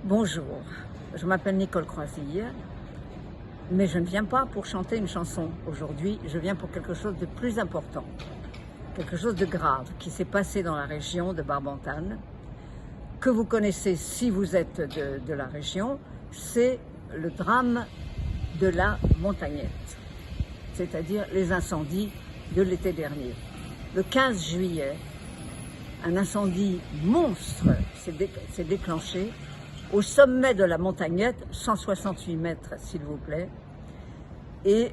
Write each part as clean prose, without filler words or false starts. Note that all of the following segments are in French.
Bonjour, je m'appelle Nicole Croisille, mais je ne viens pas pour chanter une chanson aujourd'hui, je viens pour quelque chose de plus important, quelque chose de grave qui s'est passé dans la région de Barbentane, que vous connaissez si vous êtes de la région, c'est le drame de la Montagnette, c'est-à-dire les incendies de l'été dernier. Le 15 juillet, un incendie monstre s'est déclenché au sommet de la Montagnette, 168 mètres s'il vous plaît, et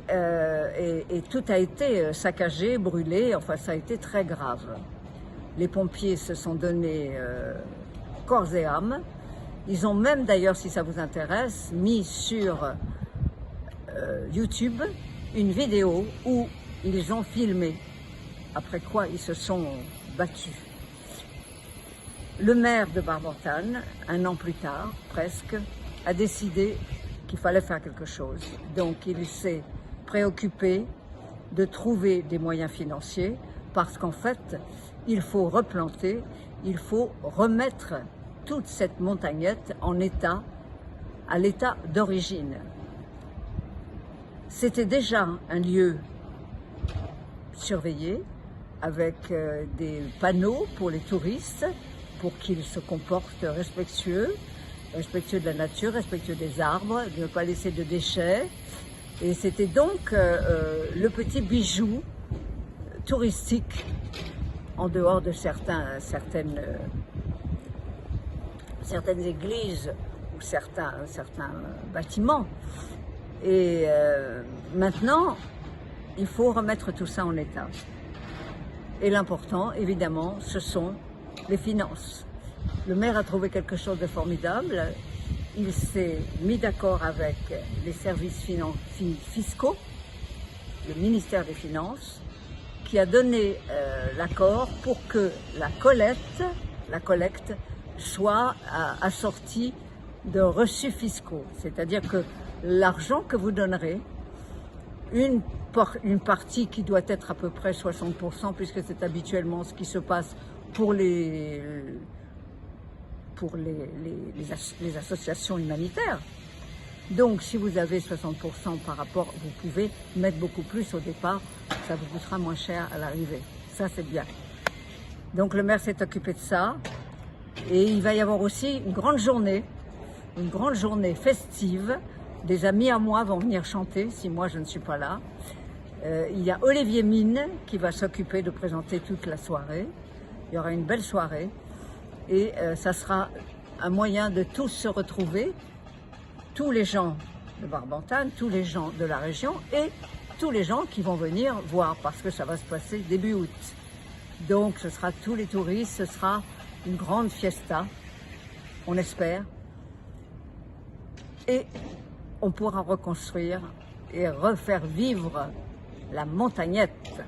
tout a été saccagé, brûlé, enfin ça a été très grave. Les pompiers se sont donnés corps et âme. Ils ont même d'ailleurs, si ça vous intéresse, mis sur YouTube une vidéo où ils ont filmé, après quoi ils se sont battus. Le maire de Barbentane, un an plus tard, presque, a décidé qu'il fallait faire quelque chose. Donc il s'est préoccupé de trouver des moyens financiers parce qu'en fait, il faut replanter, il faut remettre toute cette montagnette en état, à l'état d'origine. C'était déjà un lieu surveillé avec des panneaux pour les touristes, pour qu'ils se comportent respectueux de la nature, respectueux des arbres, de ne pas laisser de déchets. Et c'était donc le petit bijou touristique en dehors de certaines églises ou certains bâtiments. Et maintenant, il faut remettre tout ça en état. Et l'important, évidemment, ce sont les finances. Le maire a trouvé quelque chose de formidable. Il s'est mis d'accord avec les services fiscaux, le ministère des Finances, qui a donné l'accord pour que la collecte soit assortie de reçus fiscaux. C'est-à-dire que l'argent que vous donnerez, une partie qui doit être à peu près 60%, puisque c'est habituellement ce qui se passe pour les associations humanitaires. Donc si vous avez 60% par rapport, vous pouvez mettre beaucoup plus au départ, ça vous coûtera moins cher à l'arrivée. Ça c'est bien. Donc le maire s'est occupé de ça et il va y avoir aussi une grande journée festive. Des amis à moi vont venir chanter si moi je ne suis pas là. Il y a Olivier Mine qui va s'occuper de présenter toute la soirée. Il y aura une belle soirée et ça sera un moyen de tous se retrouver, tous les gens de Barbentane, tous les gens de la région et tous les gens qui vont venir voir parce que ça va se passer début août. Donc ce sera tous les touristes, ce sera une grande fiesta, on espère, et on pourra reconstruire et refaire vivre la Montagnette.